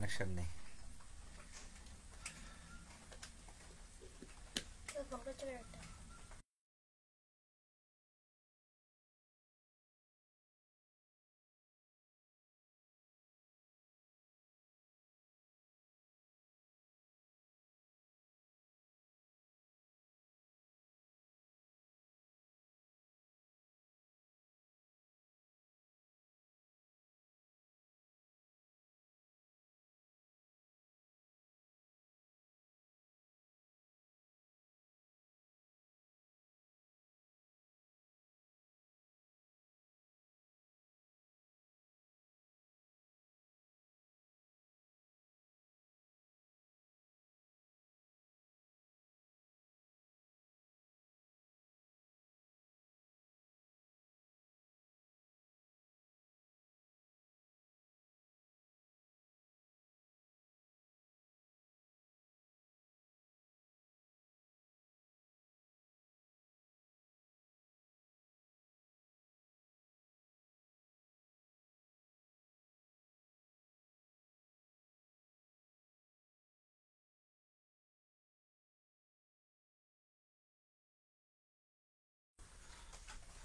Connection নেই।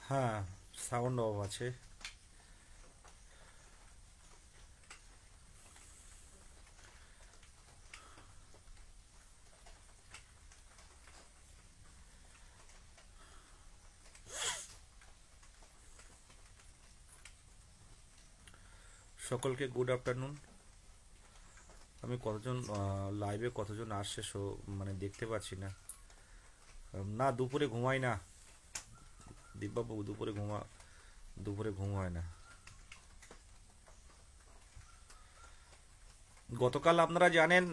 হ্যাঁ, sound of আছে। সকলকে গুড আফটারনুন। আমি কতজন লাইভে কতজন আসছে মানে দেখতে পাচ্ছি না। না, দুপুরে ঘুমাই না দীপবাবু, দুপুরে ঘুম হয় না। গতকাল আপনারা জানেন,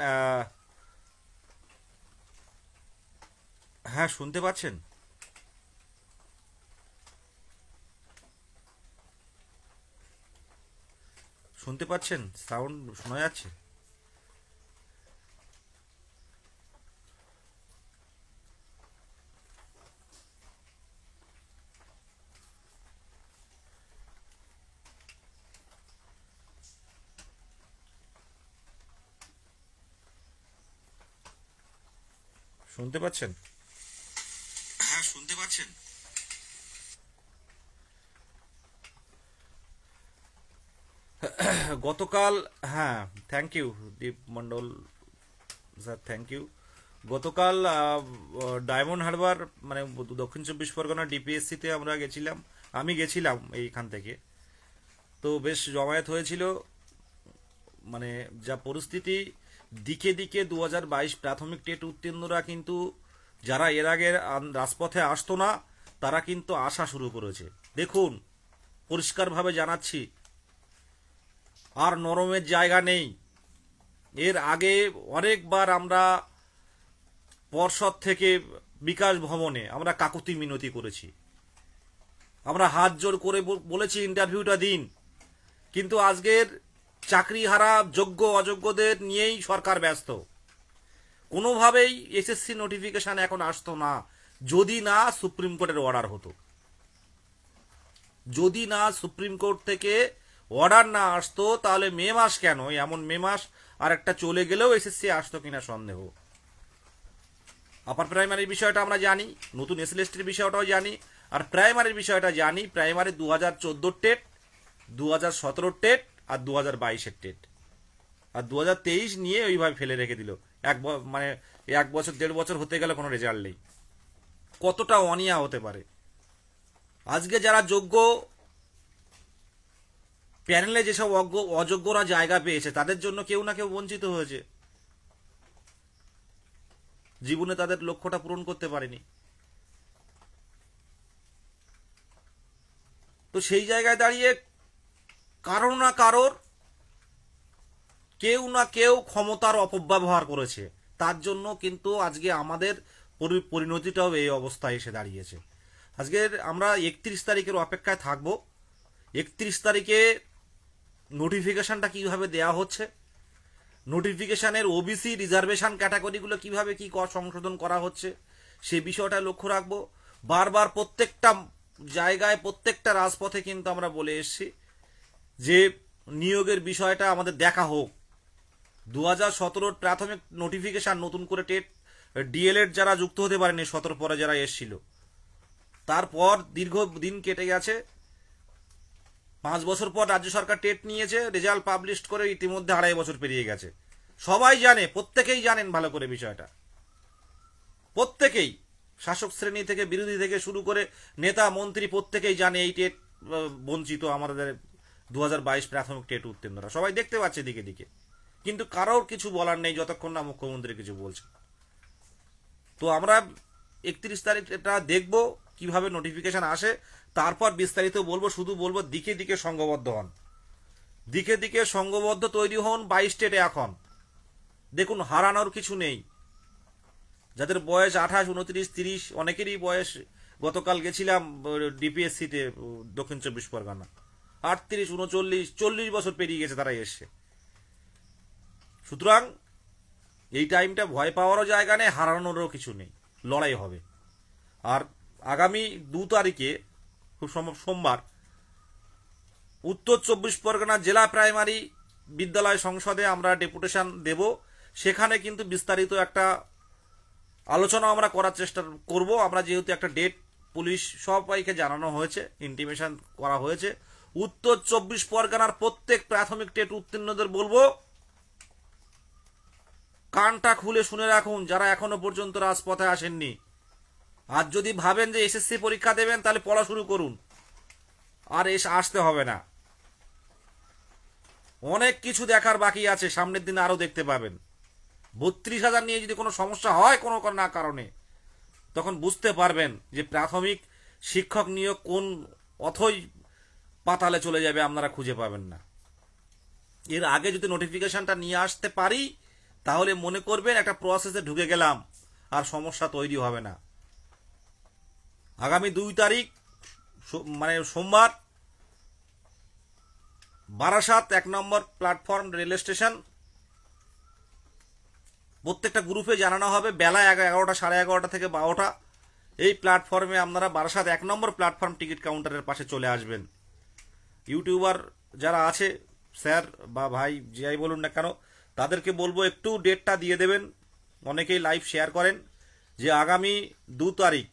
হ্যাঁ শুনতে পাচ্ছেন? শুনতে পাচ্ছেন? সাউন্ড শোনা যাচ্ছে? শুনতে পাচ্ছেন? হ্যাঁ শুনতে পাচ্ছেন? গতকাল, হ্যাঁ, thank you Dip Mondal sir, thank you. গতকাল ডায়মন্ড হারবার মানে দক্ষিণ চব্বিশ পরগনা ডিপিএসসিতে আমরা গেছিলাম। আমি গেছিলাম এইখান থেকে। তো বেশ জমায়েত হয়েছিল। মানে যা পরিস্থিতি, দিকে দিকে 2022 প্রাথমিক টেট উত্তীর্ণরা কিন্তু, যারা এর আগে রাজপথে আসতো না, তারা কিন্তু আসা শুরু করেছে। দেখুন, পরিষ্কারভাবে জানাচ্ছি, আর নরমের জায়গা নেই। এর আগে অনেকবার আমরা পর্ষদ থেকে বিকাশ ভবনে আমরা কাকুতি মিনতি করেছি, আমরা হাত জোর করে বলেছি ইন্টারভিউটা দিন। কিন্তু আজকের চাকরিহারা যোগ্য অযোগ্যদের নিয়েই সরকার ব্যস্ত। কোনোভাবেই এসএসসি নোটিফিকেশন এখন আসতো না, যদি না সুপ্রিম কোর্টের অর্ডার হতো। যদি না সুপ্রিম কোর্ট থেকে অর্ডার না আসতো, তাহলে মে মাস কেন, এমন মে মাস আর একটা চলে গেলেও এসএসসি আসতো কিনা সন্দেহ। আপার প্রাইমারির বিষয়টা আমরা জানি, নতুন এসএলএসটির বিষয়টাও জানি, আর প্রাইমারির বিষয়টা জানি। প্রাইমারি 2014 টেট, 2017 টেট, আর 2022 টেট, আর 2023 নিয়ে ওইভাবে ফেলে রেখে দিল। মানে 1 বছর 1.5 বছর হতে গেলে কোনো রেজাল্ট নেই। কতটা অনিয়া হতে পারে? আজকে যারা যোগ্য, প্যানেলে যেসব অযোগ্যরা জায়গা পেয়েছে, তাদের জন্য কেউ না কেউ বঞ্চিত হয়েছে, জীবনে তাদের লক্ষ্যটা পূরণ করতে পারেনি। তো সেই জায়গায় দাঁড়িয়ে কারো না কারোর, কেউ না কেউ ক্ষমতার অপব্যবহার করেছে। তার জন্য কিন্তু আজকে আমাদের পরিণতিটাও এই অবস্থায় এসে দাঁড়িয়েছে। আজকের আমরা 31 তারিখের অপেক্ষায় থাকব। 31 তারিখে নোটিফিকেশনটা কিভাবে দেয়া হচ্ছে, নোটিফিকেশনের ওবিসি রিজার্ভেশন ক্যাটাগরিগুলো কিভাবে কি সংশোধন করা হচ্ছে, সে বিষয়টা লক্ষ্য রাখবো। বারবার প্রত্যেকটা জায়গায়, প্রত্যেকটা রাজপথে কিন্তু আমরা বলে এসেছি যে নিয়োগের বিষয়টা আমাদের দেখা হোক। 2017 প্রাথমিক নোটিফিকেশন, নতুন করে টেট ডিএলএড যারা যুক্ত হতে পারেনি 17 পরে যারা এসেছিল, তারপর দীর্ঘ দিন কেটে গেছে। 5 বছর পর রাজ্য সরকার টেট নিয়েছে, রেজাল্ট পাবলিশ করে ইতিমধ্যে 2.5 বছর পেরিয়ে গেছে। সবাই জানে, প্রত্যেকেই জানেন ভালো করে বিষয়টা, প্রত্যেকেই, শাসক শ্রেণী থেকে বিরোধী থেকে শুরু করে নেতা মন্ত্রী প্রত্যেকেই জানে এই টেট বঞ্চিত আমাদের 2022 প্রাথমিক টেট উত্তীর্ণরা, সবাই দেখতে পাচ্ছে দিকে দিকে, কিন্তু কারোর কিছু বলার নেই যতক্ষণ না মুখ্যমন্ত্রী কিছু বলছে। তো আমরা 31 তারিখ এটা দেখবো কিভাবে নোটিফিকেশন আসে, তারপর বিস্তারিত বলবো। শুধু বলবো দিকে দিকে সংঘবদ্ধ হন, দিকে দিকে সংঘবদ্ধ তৈরি হন। 22 স্টেটে এখন দেখুন, হারানোর কিছু নেই। যাদের বয়স 28, 29, 30, অনেকেরই বয়স, গতকাল গেছিলাম ডিপিএসসিতে দক্ষিণ 24 পরগনা, 38, 39, 40 বছর পেরিয়ে গেছে তারা এসছে। সুতরাং এই টাইমটা ভয় পাওয়ারও জায়গা নেই, হারানোরও কিছু নেই, লড়াই হবে। আর আগামী 2 তারিখে খুব সম্ভব সোমবার উত্তর 24 পরগনা জেলা প্রাইমারি বিদ্যালয় সংসদে আমরা ডেপুটেশন দেব। সেখানে কিন্তু বিস্তারিত একটা আলোচনা আমরা করার চেষ্টা করব। আমরা যেহেতু একটা ডেট পুলিশ সবাইকে জানানো হয়েছে, ইন্টিমেশন করা হয়েছে, উত্তর 24 পরগনার প্রত্যেক প্রাথমিক টেট উত্তীর্ণদের বলবো কানটা খুলে শুনে রাখুন, যারা এখনো পর্যন্ত রাজপথে আসেননি। আর যদি ভাবেন যে এসএসসি পরীক্ষা দেবেন তাহলে পড়া শুরু করুন, আর আসতে হবে না। অনেক কিছু দেখার বাকি আছে, সামনের দিনে আরো দেখতে পাবেন। 32,000 নিয়ে যদি কোনো সমস্যা হয় কোনো না কারণে, তখন বুঝতে পারবেন যে প্রাথমিক শিক্ষক নিয়োগ কোন অথই পাতালে চলে যাবে, আপনারা খুঁজে পাবেন না। এর আগে যদি নোটিফিকেশনটা নিয়ে আসতে পারি তাহলে মনে করবেন একটা প্রসেসে ঢুকে গেলাম, আর সমস্যা তৈরি হবে না। আগামী 2 তারিখ মানে সোমবার বারাসাত 1 নম্বর প্ল্যাটফর্ম রেল স্টেশন, প্রত্যেকটা গ্রুপে জানানো হবে বেলা 11টা, 11:30 থেকে 12টা। এই প্ল্যাটফর্মে আপনারা বারাসাত 1 নম্বর প্ল্যাটফর্ম টিকিট কাউন্টারের পাশে চলে আসবেন। ইউটিউবার যারা আছে, স্যার বা ভাই যাই বলুন না কেন, তাদেরকে বলবো একটু ডেটটা দিয়ে দেবেন। অনেকেই লাইভ শেয়ার করেন যে আগামী 2 তারিখ,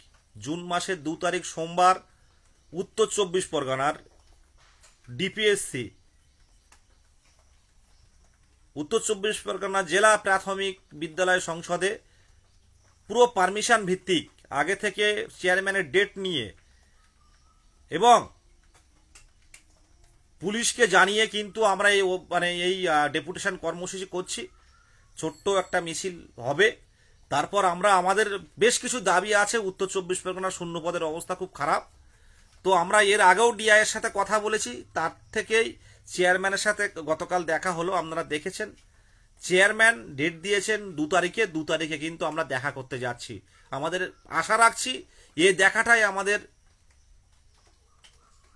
জুন মাসের 2 তারিখ সোমবার উত্তর 24 পরগনার ডিপিএসসি, উত্তর 24 পরগনা জেলা প্রাথমিক বিদ্যালয় সংসদে পুরো পারমিশন ভিত্তিক, আগে থেকে চেয়ারম্যানের ডেট নিয়ে এবং পুলিশকে জানিয়ে কিন্তু আমরা এই ডেপুটেশন কর্মসূচি করছি। ছোট্ট একটা মিছিল হবে। তারপর আমরা আমাদের বেশ কিছু দাবি আছে। উত্তর 24 পরগনার শূন্যপদের অবস্থা খুব খারাপ। তো আমরা এর আগেও ডিআই এর সাথে কথা বলেছি, তার থেকেই চেয়ারম্যানের সাথে গতকাল দেখা হলো, আপনারা দেখেছেন। চেয়ারম্যান ডেট দিয়েছেন 2 তারিখে। 2 তারিখে কিন্তু আমরা দেখা করতে যাচ্ছি। আমাদের আশা রাখছি এই দেখাটাই আমাদের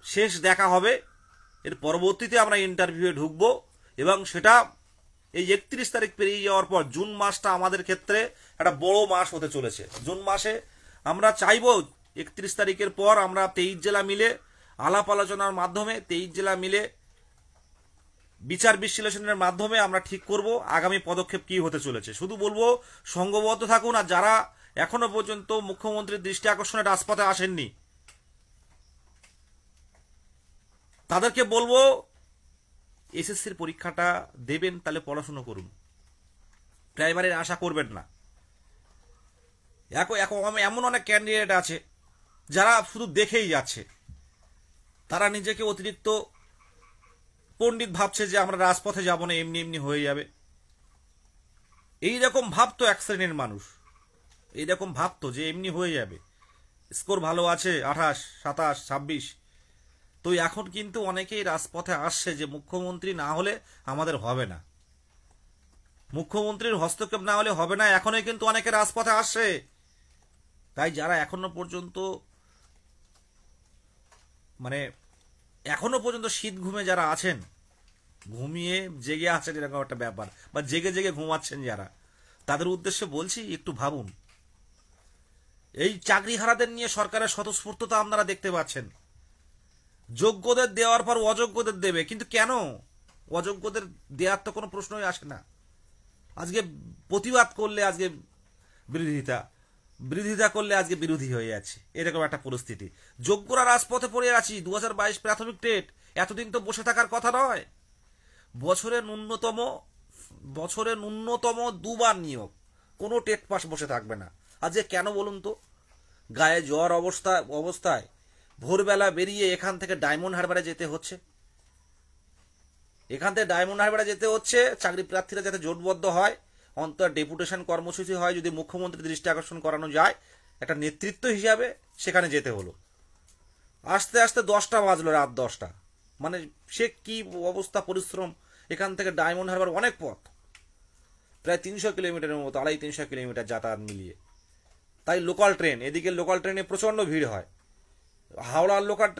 শেষ দেখা হবে। এর পরবর্তীতে আমরা ইন্টারভিউয়ে ঢুকবো এবং সেটা এই 31 তারিখ পেরিয়ে যাওয়ার পর জুন মাসটা আমাদের ক্ষেত্রে একটা বড় মাস হতে চলেছে। জুন মাসে আমরা চাইবো 31 তারিখের পর আমরা 23 জেলা মিলে আলাপ আলোচনার মাধ্যমে, 23 জেলা মিলে বিচার বিশ্লেষণের মাধ্যমে আমরা ঠিক করব আগামী পদক্ষেপ কি হতে চলেছে। শুধু বলবো সংঘবদ্ধ থাকুন। আর যারা এখনো পর্যন্ত মুখ্যমন্ত্রীর দৃষ্টি আকর্ষণে রাজপথে আসেননি তাদেরকে বলবো এসএসসির পরীক্ষাটা দেবেন, তাহলে পড়াশুনো করুন, প্রাইমারির আশা করবেন না। এমন অনেক ক্যান্ডিডেট আছে যারা শুধু দেখেই যাচ্ছে, তারা নিজেকে অতিরিক্ত পণ্ডিত ভাবছে যে আমরা রাজপথে যাব না, এমনি এমনি হয়ে যাবে। এইরকম ভাবতো এক শ্রেণীর মানুষ, এইরকম ভাবতো যে এমনি হয়ে যাবে, স্কোর ভালো আছে 28, 27, 26। তো এখন কিন্তু অনেকেই রাজপথে আসছে যে মুখ্যমন্ত্রী না হলে আমাদের হবে না, মুখ্যমন্ত্রীর হস্তক্ষেপ না হলে হবে না। এখনই কিন্তু অনেকে রাজপথে আসছে। তাই যারা এখনো পর্যন্ত শীত ঘুমে যারা আছেন, ঘুমিয়ে জেগে আছেন এরকম একটা ব্যাপার, বা জেগে জেগে ঘুমাচ্ছেন যারা, তাদের উদ্দেশ্যে বলছি একটু ভাবুন। এই চাকরিহারাদের নিয়ে সরকারের স্বতঃস্ফূর্ততা আপনারা দেখতে পাচ্ছেন। যোগ্যদের দেওয়ার পর অযোগ্যদের দেবে, কিন্তু কেন? অযোগ্যদের দেওয়ার তো কোনো প্রশ্নই আসে না। আজকে প্রতিবাদ করলে আজকে বিরোধিতা, বিরোধিতা করলে আজকে বিরোধী হয়ে যাচ্ছে, এরকম একটা পরিস্থিতি। যোগ্যরা রাজপথে পড়ে আছি। 2022 প্রাথমিক টেট, এতদিন তো বসে থাকার কথা নয়। বছরে ন্যূনতম দুবার নিয়োগ, কোনো টেট পাস বসে থাকবে না। আজকে কেন বলুন তো? গায়ে জ্বর অবস্থায় ভোরবেলা বেরিয়ে এখান থেকে ডায়মন্ড হারবারে যেতে হচ্ছে, চাকরি প্রার্থীরা যাতে জোটবদ্ধ হয়, অন্তত ডেপুটেশন কর্মসূচি হয়, যদি মুখ্যমন্ত্রীর দৃষ্টি আকর্ষণ করানো যায় একটা নেতৃত্ব হিসাবে, সেখানে যেতে হলো। আস্তে আস্তে 10টা বাজলো, রাত 10টা। মানে সে কি অবস্থা, পরিশ্রম। এখান থেকে ডায়মন্ড হারবার অনেক পথ, প্রায় 300 কিলোমিটারের মতো, 250-300 কিলোমিটার যাতায়াত মিলিয়ে। তাই লোকাল ট্রেন, এদিকে লোকাল ট্রেনে প্রচণ্ড ভিড় হয়। হাওড়ার লোকাল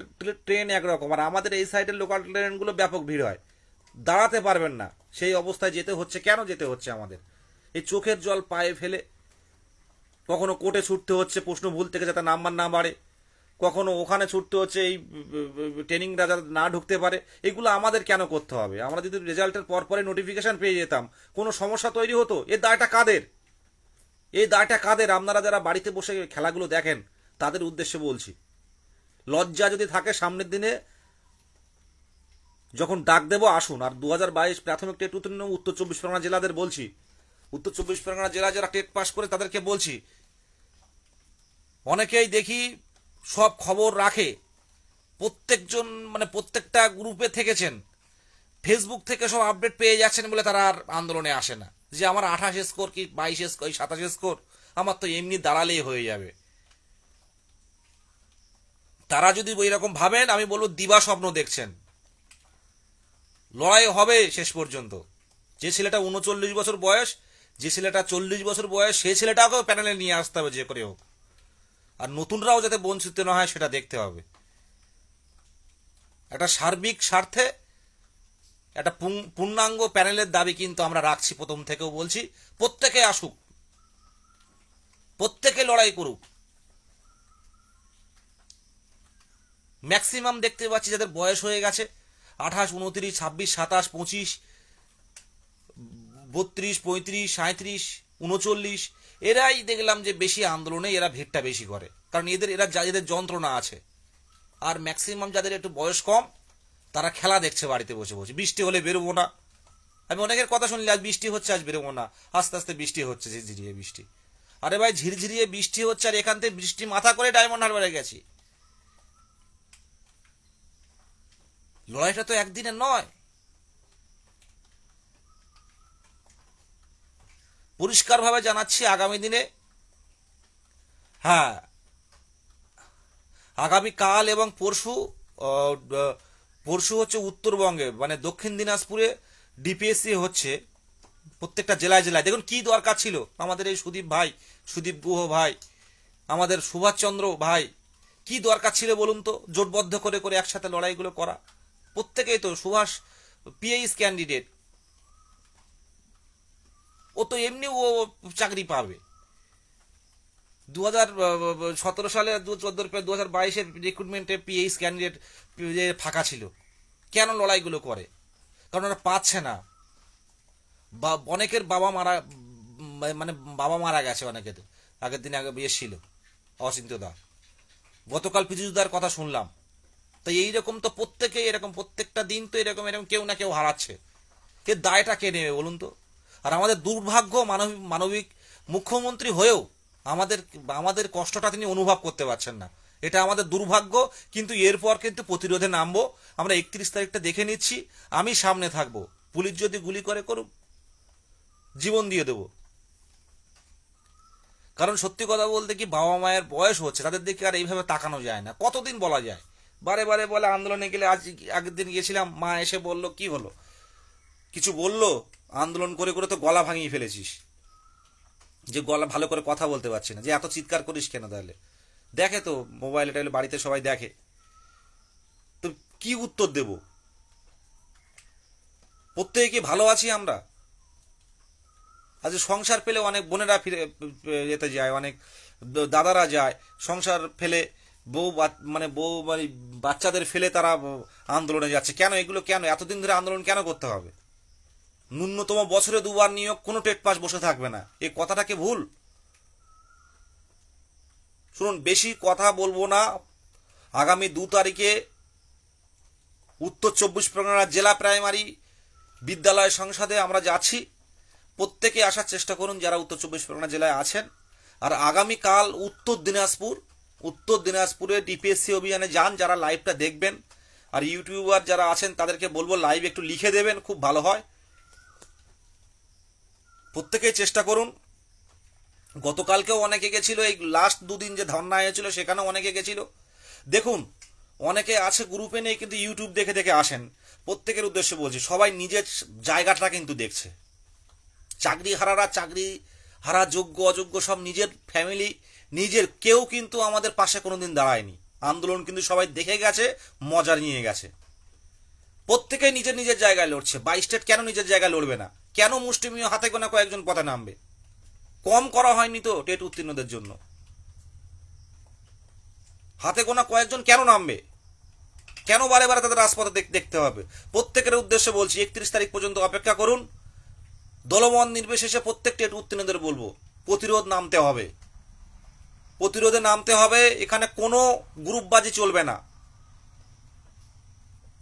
ট্রেন একরকম, আর আমাদের এই সাইডের লোকাল ট্রেনগুলো ব্যাপক ভিড় হয়, দাঁড়াতে পারবেন না, সেই অবস্থায় যেতে হচ্ছে। কেন যেতে হচ্ছে আমাদের? এই চোখের জল পায়ে ফেলে কখনো কোর্টে ছুটতে হচ্ছে প্রশ্ন ভুল থেকে যাতে নাম্বার না বাড়ে, কখনো ওখানে ছুটতে হচ্ছে এই ট্রেনিংটা যাতে না ঢুকতে পারে। এগুলো আমাদের কেন করতে হবে? আমরা যদি রেজাল্টের পরে নোটিফিকেশন পেয়ে যেতাম, কোনো সমস্যা তৈরি হতো? এই দায়টা কাদের? আপনারা যারা বাড়িতে বসে খেলাগুলো দেখেন তাদের উদ্দেশ্যে বলছি, লজ্জা যদি থাকে সামনের দিনে যখন ডাক দেবো আসুন। আর 2022 প্রাথমিক টেট উত্তীর্ণ উত্তর 24 পরগনা জেলাদের বলছি, উত্তর 24 পরগনা জেলা যারা টেট পাস করে তাদেরকে বলছি, অনেকেই দেখি সব খবর রাখে, প্রত্যেকজন মানে প্রত্যেকটা গ্রুপে থেকেছেন, ফেসবুক থেকে সব আপডেট পেয়ে যাচ্ছেন বলে তারা আর আন্দোলনে আসে না, যে আমার 28 স্কোর কি 22 স্কোর 27 স্কোর আমার তো এমনি দাঁড়ালেই হয়ে যাবে। তারা যদি ওই রকম ভাবেন, আমি বলবো দিবা স্বপ্ন দেখছেন। লড়াই হবে শেষ পর্যন্ত। যে ছেলেটা 39 বছর বয়স, যে ছেলেটা 40 বছর বয়স, সেই ছেলেটাকেও প্যানেলে নিয়ে আসতে হবে যে করে হোক। আর নতুনরাও যাতে বঞ্চিত না হয় সেটা দেখতে হবে। একটা সার্বিক স্বার্থে একটা পূর্ণাঙ্গ প্যানেলের দাবি কিন্তু আমরা রাখছি, প্রথম থেকেও বলছি। প্রত্যেকে আসুক, প্রত্যেকে লড়াই করুক। ম্যাক্সিমাম দেখতে পাচ্ছি যাদের বয়স হয়ে গেছে 28, 29, 26, 27, 25, 32, 35, 37, 39, এরাই দেখলাম যে বেশি আন্দোলনে এরা ভিড়টা বেশি করে, কারণ এদের যন্ত্রণা আছে। আর ম্যাক্সিমাম যাদের একটু বয়স কম তারা খেলা দেখছে বাড়িতে বসে বসে। বৃষ্টি হলে বেরোবো না, আমি অনেকের কথা শুনলি আজ বৃষ্টি হচ্ছে আজ বেরোবো না, আস্তে আস্তে বৃষ্টি হচ্ছে, ঝিরঝিরিয়ে বৃষ্টি। আরে ভাই ঝিরঝিরিয়ে বৃষ্টি হচ্ছে আর এখান থেকে বৃষ্টি মাথা করে ডায়মন্ড হারবারে গেছি। লড়াইটা তো একদিনের নয়। পরিষ্কারভাবে জানাচ্ছি, আগামী দিনে, হ্যাঁ আগামী কাল এবং পরশু হচ্ছে উত্তরবঙ্গে, মানে দক্ষিণ দিনাজপুরে ডিপিএসসি হচ্ছে প্রত্যেকটা জেলায় জেলায়। দেখুন কি দরকার ছিল আমাদের এই সুদীপ গুহ ভাই, আমাদের সুভাষচন্দ্র ভাই, কি দরকার ছিল বলুন তো জোটবদ্ধ করে করে একসাথে লড়াইগুলো করা। প্রত্যেকেই তো, সুভাষ পিএইচ ক্যান্ডিডেট, ও তো এমনি ও চাকরি পাবে। 2017 সালে 2022-এর রিক্রুটমেন্টে পিএইচ ক্যান্ডিডেট ফাঁকা ছিল। কেন লড়াইগুলো করে? কারণ ওরা পাচ্ছে না। অনেকের বাবা মারা গেছে, অনেকের আগের দিন আগে বিয়ে ছিল, অচিন্ত দা, গতকাল পীযুষদার কথা শুনলাম। তাই এইরকম তো প্রত্যেকেই এরকম, প্রত্যেকটা দিন তো এরকম কেউ না কেউ হারাচ্ছে। এর দায়টা কে নেবে বলুন তো? আর আমাদের দুর্ভাগ্য, মানবিক মুখ্যমন্ত্রী হয়েও আমাদের কষ্টটা তিনি অনুভব করতে পারছেন না, এটা আমাদের দুর্ভাগ্য। কিন্তু এরপর কিন্তু প্রতিরোধে নামবো আমরা। 31 তারিখটা দেখে নিচ্ছি, আমি সামনে থাকবো। পুলিশ যদি গুলি করে করুক, জীবন দিয়ে দেব। কারণ সত্যি কথা বলতে কি, বাবা মায়ের বয়স হচ্ছে, তাদের দিকে আর এইভাবে তাকানো যায় না। কতদিন বলা যায়? বারে বারে বলে আন্দোলনে গেলে, আগের দিন গেছিলাম, মা এসে বলল কি হলো, কিছু বললো, আন্দোলন করে করে তো গলা ভাঙিয়ে ফেলেছিস, যে গলা ভালো করে কথা বলতে পারছি না, যে এত চিৎকার করিস কেন? তাহলে দেখে তো মোবাইলে টাইলে বাড়িতে সবাই দেখে, তো কি উত্তর দেব? প্রত্যেকে কি ভালো আছি আমরা? আজ সংসার ফেলে অনেক বোনেরা ফিরে যেতে যায়, অনেক দাদারা যায় সংসার ফেলে, বউ মানে বাচ্চাদের ফেলে তারা আন্দোলনে যাচ্ছে। কেন এগুলো? কেন এতদিন ধরে আন্দোলন কেন করতে হবে? ন্যূনতম বছরে 2বার নিয়োগ, কোনো টেট পাস বসে থাকবে না। এই কথাটা কি ভুল? শুনুন, বেশি কথা বলবো না। আগামী 2 তারিখে উত্তর 24 পরগনা জেলা প্রাইমারি বিদ্যালয় সংসদে আমরা যাচ্ছি। প্রত্যেকে আসার চেষ্টা করুন যারা উত্তর 24 পরগনা জেলায় আছেন। আর আগামীকাল উত্তর দিনাজপুরে ডিপিএসসি অভিযানে যান, যারা লাইভটা দেখবেন। আর ইউটিউবার যারা আছেন তাদেরকে বলবো লাইভ একটু লিখে দেবেন, খুব ভালো হয়। প্রত্যেকেই চেষ্টা করুন। গতকালকেও অনেকে গেছিল, এই লাস্ট 2 দিন যে ধর্না হয়েছিল সেখানেও অনেকে গেছিল। দেখুন, অনেকে আছে গ্রুপে নেই, কিন্তু ইউটিউব দেখে দেখে আসেন। প্রত্যেকের উদ্দেশ্যে বলছি, সবাই নিজের জায়গাটা কিন্তু দেখছে। চাকরি হারা যোগ্য অযোগ্য সব নিজের ফ্যামিলি, নিজের, কেউ কিন্তু আমাদের পাশে কোনোদিন দাঁড়ায়নি। আন্দোলন কিন্তু সবাই দেখে গেছে, মজা নিয়ে গেছে। প্রত্যেকেই নিজের নিজের জায়গায় লড়ছে। 22 স্টেট কেন নিজের জায়গায় লড়বে না? কেন মুষ্টিমেয় হাতে গোনা কয়েকজন পথে নামবে? কম করা হয়নি তো টেট উত্তীর্ণদের জন্য? হাতে গোনা কয়েকজন কেন নামবে? কেন বারে বারে তাদের রাজপথে দেখতে হবে? প্রত্যেকের উদ্দেশ্যে বলছি, 31 তারিখ পর্যন্ত অপেক্ষা করুন। দলমত নির্বিশেষে প্রত্যেক টেট উত্তীর্ণদের বলবো, প্রতিরোধে নামতে হবে। এখানে কোনো গ্রুপবাজি চলবে না।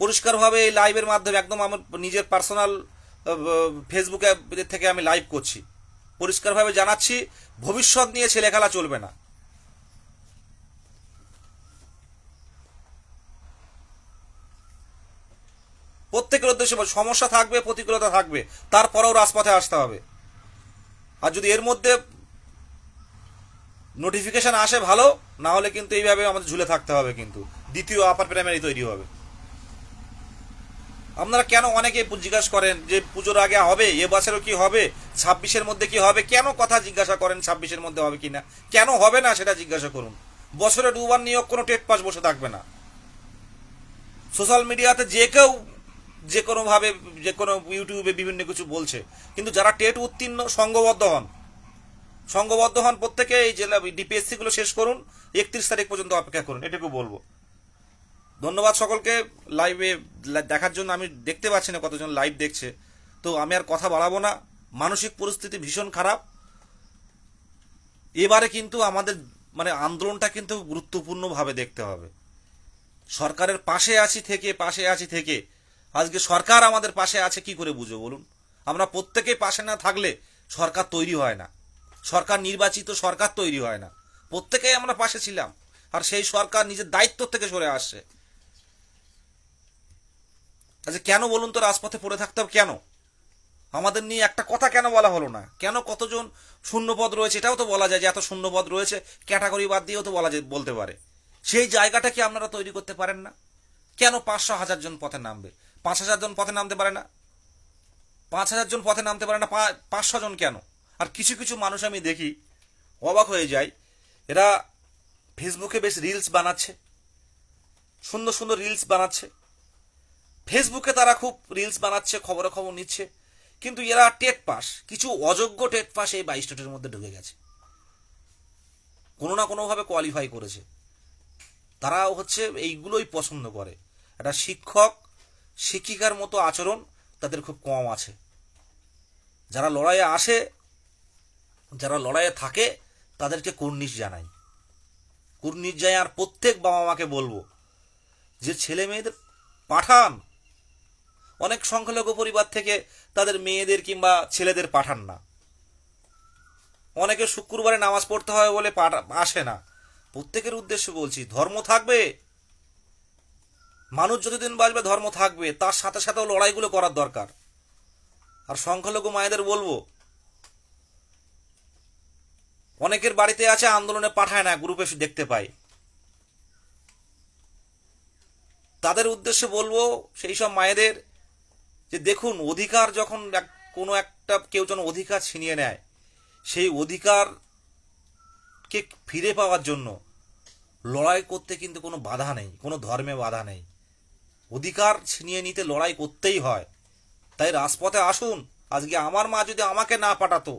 পরিষ্কারভাবে এই লাইভের মাধ্যমে, একদম আমার নিজের পার্সোনাল ফেসবুকে থেকে আমি লাইভ করছি, পরিষ্কারভাবে জানাচ্ছি, ভবিষ্যৎ নিয়ে ছেলে খেলা চলবে না। প্রত্যেকের উদ্দেশ্যে সমস্যা থাকবে, প্রতিকূলতা থাকবে, তারপরেও রাজপথে আসতে হবে। আর যদি এর মধ্যে নোটিফিকেশন আসে ভালো, না হলে কিন্তু এইভাবে আমাদের ঝুলে থাকতে হবে। কিন্তু দ্বিতীয় আপার প্রাইমারি তৈরি হবে। আপনারা কেন অনেকে জিজ্ঞাসা করেন যে পুজোর আগে হবে, এবছরও কি হবে, 26-এর মধ্যে কি হবে? কেন কথা জিজ্ঞাসা করেন 26-এর মধ্যে হবে কিনা? কেন হবে না সেটা জিজ্ঞাসা করুন। বছরে 2বার নিয়োগ, কোনো টেট পাস বসে থাকবে না। সোশ্যাল মিডিয়াতে যে কেউ যে কোনোভাবে, যে কোনো ইউটিউবে বিভিন্ন কিছু বলছে, কিন্তু যারা টেট উত্তীর্ণ সংঘবদ্ধ হন প্রত্যেকে। এই জেলা ডিপিএসসি গুলো শেষ করুন, 31 তারিখ পর্যন্ত অপেক্ষা করুন, এটুকু বলবো। ধন্যবাদ সকলকে লাইভে দেখার জন্য। আমি দেখতে পাচ্ছি না কতজন লাইভ দেখছে, তো আমি আর কথা বাড়াবো না। মানসিক পরিস্থিতি ভীষণ খারাপ। এবারে কিন্তু আমাদের আন্দোলনটা কিন্তু গুরুত্বপূর্ণভাবে দেখতে হবে। সরকারের পাশে আছি থেকে আজকে সরকার আমাদের পাশে আছে কি করে বুঝো বলুন? আমরা প্রত্যেকে পাশে না থাকলে সরকার তৈরি হয় না, সরকার নির্বাচিত সরকার তৈরি হয় না। প্রত্যেকেই আমরা পাশে ছিলাম, আর সেই সরকার নিজের দায়িত্ব থেকে সরে আসছে। আচ্ছা, কেন বলুন তো রাজপথে পড়ে থাকতে হবে? কেন আমাদের নিয়ে একটা কথা কেন বলা হলো না? কেন কতজন শূন্যপদ রয়েছে এটাও তো বলা যায়, যে এত শূন্যপদ রয়েছে, ক্যাটাগরি বাদ দিয়েও তো বলতে পারে। সেই জায়গাটা কি আপনারা তৈরি করতে পারেন না? কেন 500,000 জন পথে নামবে? 5,000 জন পথে নামতে পারে না? 5,000 জন পথে নামতে পারে না, 500 জন কেন? আর কিছু কিছু মানুষ আমি দেখি, অবাক হয়ে যায়। এরা ফেসবুকে বেশ রিলস বানাচ্ছে, সুন্দর সুন্দর রিলস বানাচ্ছে। ফেসবুকে তারা খুব রিলস বানাচ্ছে, খবর নিচ্ছে, কিন্তু এরা টেট পাস, কিছু অযোগ্য টেট পাস এই 22 স্টেটের মধ্যে ঢুকে গেছে, কোনো না কোনোভাবে কোয়ালিফাই করেছে। তারা এইগুলোই পছন্দ করে। একটা শিক্ষক শিক্ষিকার মতো আচরণ তাদের খুব কম আছে। যারা লড়াইয়ে আসে, যারা লড়াইয়ে থাকে, তাদেরকে কুর্নিশ জানাই। আর প্রত্যেক বাবা মাকে বলবো যে ছেলে মেয়েদের পাঠান। অনেক সংখ্যালঘু পরিবার থেকে তাদের মেয়েদের কিংবা ছেলেদের পাঠান না। অনেকে শুক্রবারে নামাজ পড়তে হয় বলে আসে না। প্রত্যেকের উদ্দেশ্যে বলছি, ধর্ম থাকবে, মানুষ যতদিন বাঁচবে ধর্ম থাকবে, তার সাথে সাথেও লড়াইগুলো করার দরকার। আর সংখ্যালঘু মায়েদের বলবো, অনেকের বাড়িতে আছে আন্দোলনে পাঠায় না, গ্রুপে দেখতে পাই। তাদের উদ্দেশ্যে বলবো, সেই সব মায়েদের, যে দেখুন, অধিকার যখন কোনো একটা কেউ যেন অধিকার ছিনিয়ে নেয়, সেই অধিকারকে ফিরে পাওয়ার জন্য লড়াই করতে কিন্তু কোনো বাধা নেই, কোনো ধর্মে বাধা নেই। অধিকার ছিনিয়ে নিতে লড়াই করতেই হয়। তাই রাজপথে আসুন। আজকে আমার মা যদি আমাকে না পাঠাতো,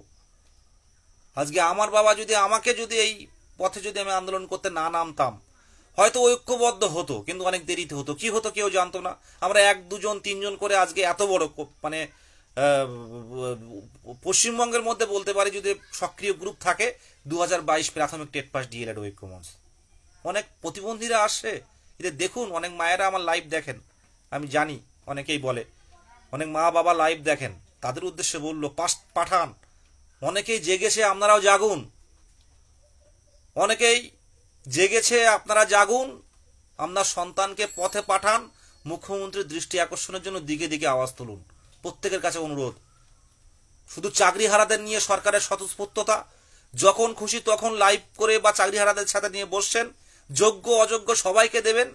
আজকে আমার বাবা যদি আমাকে এই পথে আমি আন্দোলন করতে না নামতাম, হয়তো ঐক্যবদ্ধ হতো, কিন্তু অনেক দেরিতে হতো। কি হতো কেউ জানতো না। আমরা 1, 2 জন 3 জন করে আজকে এত বড় পশ্চিমবঙ্গের মধ্যে বলতে পারি যদি সক্রিয় গ্রুপ থাকে 2022 প্রাথমিক টেট পাস ডিএলএড ঐক্য মঞ্চ। অনেক প্রতিবন্ধীরা আসে, এদের দেখুন, অনেক মায়েরা আমার লাইভ দেখেন, আমি জানি অনেকেই বলে, অনেক মা বাবা লাইভ দেখেন, তাদের উদ্দেশ্যে বললো পাঠান। অনেকেই জেগেছে, আপনারাও জাগুন, অনেকেই জেগেছে, আপনারা জাগুন, আপনার সন্তানকে পথে পাঠান, মুখ্যমন্ত্রীর দৃষ্টি আকর্ষণের জন্য দিকে দিকে আওয়াজ তুলুন। প্রত্যেকের কাছে অনুরোধ, শুধু চাকরি হারাদের নিয়ে সরকারের স্বতঃস্ফূর্ততা, যখন খুশি তখন লাইভ করে বা চাকরি হারাদের সাথে নিয়ে বসছেন, যোগ্য অযোগ্য সবাইকে দেবেন।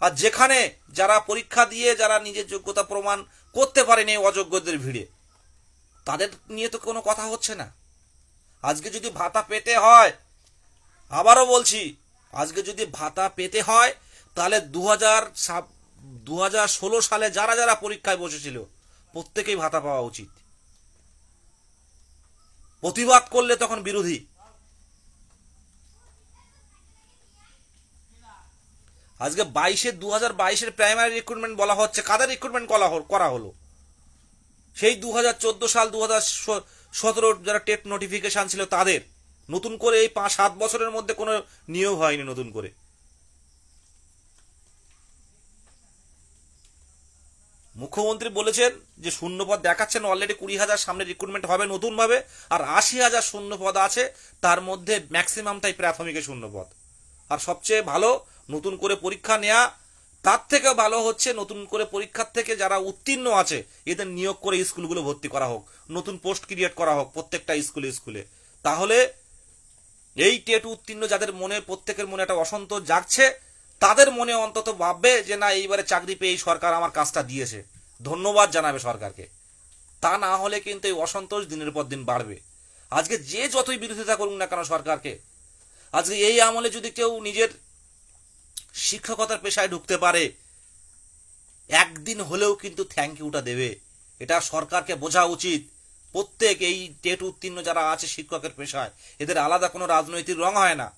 আর যেখানে যারা পরীক্ষা দিয়ে যারা নিজের যোগ্যতা প্রমাণ করতে পারেনি অযোগ্যদের ভিড়ে, তাদের নিয়ে তো কোনো কথা হচ্ছে না। আজকে যদি ভাতা পেতে হয়, আবারও বলছি, আজকে যদি ভাতা পেতে হয় তাহলে 2016 সালে যারা যারা পরীক্ষায় বসেছিল প্রত্যেকেই ভাতা পাওয়া উচিত। প্রতিবাদ করলে তখন বিরোধী। আজকে 2022-এর প্রাইমারি রিক্রুটমেন্ট বলা হচ্ছে, কাদের রিক্রুটমেন্ট করা হলো? সেই 2014 সাল 2017 যারা টেট নোটিফিকেশন ছিল তাদের। নতুন করে এই 5-7 বছরের মধ্যে কোনো নিয়োগ হয়নি নতুন করে। মুখ্যমন্ত্রী বলেছেন যে শূন্যপদ দেখাচ্ছেন, অলরেডি 20,000 সামনে রিক্রুটমেন্ট হবে নতুন ভাবে, আর 80,000 শূন্যপদ আছে, তার মধ্যে ম্যাক্সিমামটাই প্রাথমিকের শূন্যপদ। আর সবচেয়ে ভালো নতুন করে পরীক্ষা নেওয়া, তার থেকে ভালো হচ্ছে নতুন করে পরীক্ষার থেকে যারা উত্তীর্ণ আছে এদের নিয়োগ করে স্কুলগুলো ভর্তি করা হোক, নতুন পোস্ট ক্রিয়েট করা হোক প্রত্যেকটা স্কুলে। তাহলে এই টেট উত্তীর্ণ যাদের মনে, প্রত্যেকের মনে একটা অসন্তোষ জাগছে, তাদের মনে অন্তত ভাববে যে না, এইবারে চাকরি পেয়ে সরকার আমার কাজটা দিয়েছে, ধন্যবাদ জানাবে সরকারকে। তা না হলে কিন্তু এই অসন্তোষ দিনের পর দিন বাড়বে। আজকে যে যতই বিরোধিতা করুন না কেন সরকারকে, আজকে এই আমলে যদি কেউ নিজের শিক্ষকতার পেশায় ঢুকতে পারে, একদিন হলেও কিন্তু থ্যাংক ইউটা দেবে। এটা সরকারকে বোঝা উচিত। প্রত্যেক এই টেট উত্তীর্ণ যারা আছে শিক্ষকের পেশায়, এদের আলাদা কোনো রাজনৈতিক রং হয় না।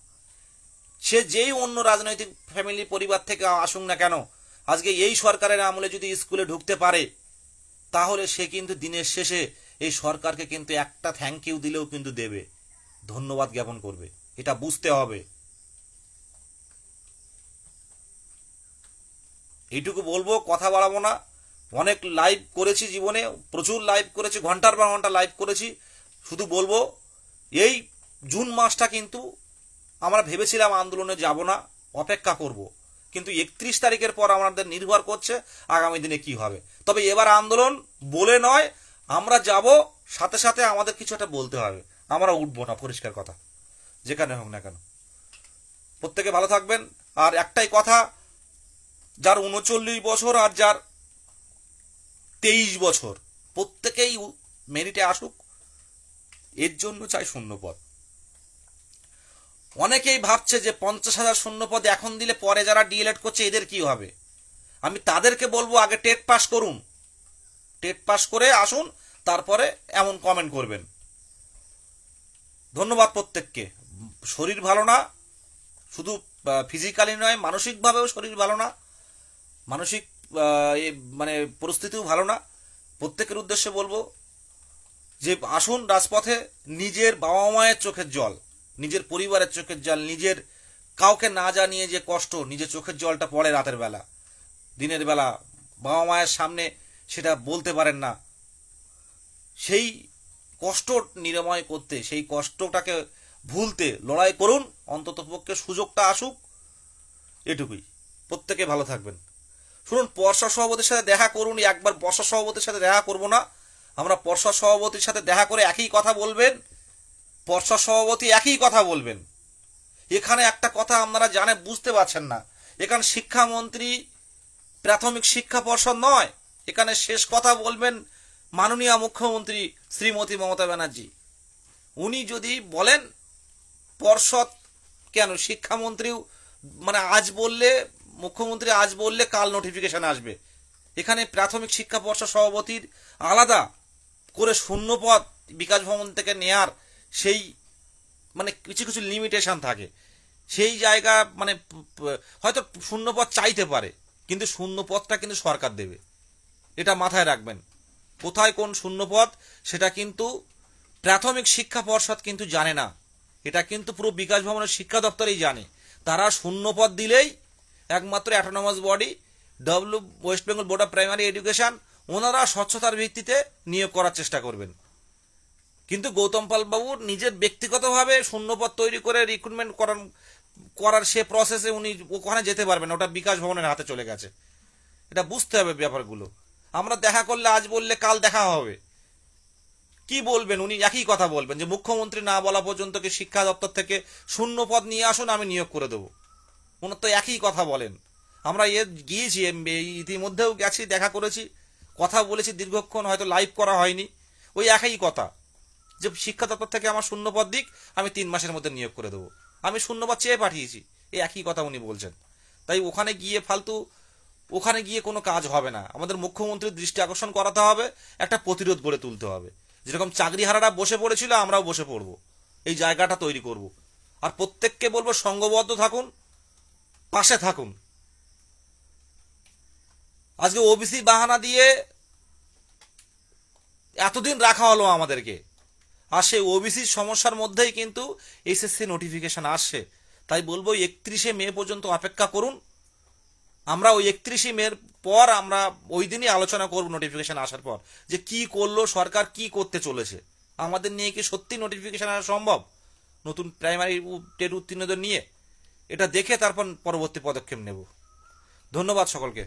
সে যেই অন্য রাজনৈতিক ফ্যামিলি পরিবার থেকে আসুক না কেন, আজকে এই সরকারের আমলে যদি স্কুলে ঢুকতে পারে, তাহলে সে কিন্তু দিনের শেষে এই সরকারকে কিন্তু একটা থ্যাংক ইউ দিলেও কিন্তু দেবে, ধন্যবাদ জ্ঞাপন করবে। এটা বুঝতে হবে। এইটুকু বলবো, কথা বাড়াবো না। অনেক লাইভ করেছি জীবনে, প্রচুর লাইভ করেছি, ঘন্টার পর ঘন্টা লাইভ করেছি। শুধু বলবো, এই জুন মাসটা কিন্তু আমরা ভেবেছিলাম আন্দোলনে যাব না, অপেক্ষা করব, কিন্তু 31 তারিখের পর আমাদের নির্ভর করছে আগামী দিনে কি হবে। তবে এবার আন্দোলন বলে নয়, আমরা যাব, সাথে সাথে আমাদের কিছু একটা বলতে হবে, আমরা উঠবো না, পরিষ্কার কথা, যেখানে হোক না কেন। প্রত্যেকে ভালো থাকবেন। আর একটাই কথা, যার 39 বছর আর যার 23 বছর, প্রত্যেকেই মেরিটে আসুক, এর জন্য চাই শূন্যপদ। অনেকেই ভাবছে যে 50,000 শূন্যপদ এখন দিলে পরে যারা ডিএলএড করছে এদের কি হবে। আমি তাদেরকে বলবো, আগে টেট পাস করুন, টেট পাস করে আসুন, তারপরে এমন কমেন্ট করবেন। ধন্যবাদ প্রত্যেককে। শরীর ভালো না, শুধু ফিজিক্যালি নয়, মানসিকভাবেও শরীর ভালো না, মানসিক মানে পরিস্থিতিও ভালো না। প্রত্যেকের উদ্দেশ্যে বলবো যে আসুন রাজপথে, নিজের বাবা মায়ের চোখের জল, নিজের পরিবারের চোখের জল, নিজের কাউকে না জানিয়ে যে কষ্ট, নিজের চোখের জলটা পড়ে রাতের বেলা, দিনের বেলা বাবা মায়ের সামনে সেটা বলতে পারেন না, সেই কষ্ট নিরাময় করতে, সেই কষ্টটাকে ভুলতে লড়াই করুন, অন্তত পক্ষে সুযোগটা আসুক, এটুকুই। প্রত্যেকে ভালো থাকবেন। শুনুন, পর্ষদ সভাপতির সাথে দেখা করুন। একবার পর্ষদ সভাপতির সাথে দেখা করব না, আমরা পর্ষদ সভাপতির সাথে দেখা করে একই কথা বলবেন, পর্ষদ সভাপতি একই কথা বলবেন। এখানে একটা কথা আপনারা জানে বুঝতে পারছেন না, এখানে শিক্ষামন্ত্রী প্রাথমিক শিক্ষা পর্ষদ নয়, এখানে শেষ কথা বলবেন মাননীয় মুখ্যমন্ত্রী শ্রীমতী মমতা ব্যানার্জি। উনি যদি বলেন পর্ষদ কেন, শিক্ষামন্ত্রীও মানে আজ বললে, মুখ্যমন্ত্রী আজ বললে কাল নোটিফিকেশন আসবে। এখানে প্রাথমিক শিক্ষা পর্ষদ সভাপতির আলাদা করে শূন্যপদ বিকাশ ভবন থেকে নেয়ার সেই মানে কিছু কিছু লিমিটেশন থাকে, সেই জায়গা মানে হয়তো শূন্যপদ চাইতে পারে, কিন্তু শূন্যপদটা কিন্তু সরকার দেবে, এটা মাথায় রাখবেন। কোথায় কোন শূন্যপদ সেটা কিন্তু প্রাথমিক শিক্ষা পর্ষদ কিন্তু জানে না, এটা কিন্তু পুরো বিকাশ ভবনের শিক্ষা দপ্তরেই জানে। তারা শূন্যপদ দিলেই একমাত্র autonomous body West Bengal board of primary education ওনারা স্বচ্ছতার ভিত্তিতে নিয়োগ করার চেষ্টা করবেন। কিন্তু গৌতম পাল বাবুর নিজের ব্যক্তিগতভাবে শূন্যপদ তৈরি করে রিক্রুটমেন্ট করার সে প্রসেসে উনি ওখানে যেতে পারবেন, ওটা বিকাশ ভবনের হাতে চলে গেছে। এটা বুঝতে হবে ব্যাপারগুলো। আমরা দেখা করলে আজ বললে কাল দেখা হবে, কি বলবেন উনি একই কথা বলবেন যে মুখ্যমন্ত্রী না বলা পর্যন্ত কি শিক্ষা দপ্তর থেকে শূন্যপদ নিয়ে আসুন, আমি নিয়োগ করে দেবো। ওনার তো একই কথা বলেন। আমরা গিয়েছি, ইতিমধ্যেও গেছি, দেখা করেছি, কথা বলেছি দীর্ঘক্ষণ, হয়তো লাইভ করা হয়নি। ওই একই কথা যে শিক্ষা দপ্তর থেকে আমার শূন্যপদ দিক, আমি 3 মাসের মধ্যে নিয়োগ করে দেবো, আমি শূন্যপদ চেয়ে পাঠিয়েছি, এই একই কথা উনি বলছেন। তাই ওখানে গিয়ে ওখানে গিয়ে কোনো কাজ হবে না। আমাদের মুখ্যমন্ত্রীর দৃষ্টি আকর্ষণ করাতে হবে, একটা প্রতিরোধ গড়ে তুলতে হবে। যেরকম চাকরিহারারা বসে পড়েছিল, আমরাও বসে পড়বো, এই জায়গাটা তৈরি করব। আর প্রত্যেককে বলবো সংঘবদ্ধ থাকুন, পাশে থাকুন। আজকে ওবিসি বাহানা দিয়ে এতদিন রাখা হলো আমাদেরকে, আর সেই ওবিসির সমস্যার মধ্যেই কিন্তু এসএসসি নোটিফিকেশন আসছে। তাই বলবো 31শে মে পর্যন্ত অপেক্ষা করুন। আমরা ওই 31শে মের পর আমরা ওই দিনই আলোচনা করব নোটিফিকেশন আসার পর, যে কি করলো সরকার, কি করতে চলেছে, আমাদের নিয়ে কি সত্যি নোটিফিকেশন আসা সম্ভব নতুন প্রাইমারি টেট উত্তীর্ণদের নিয়ে। এটা দেখে তারপর পরবর্তী পদক্ষেপ নেব। ধন্যবাদ সকলকে।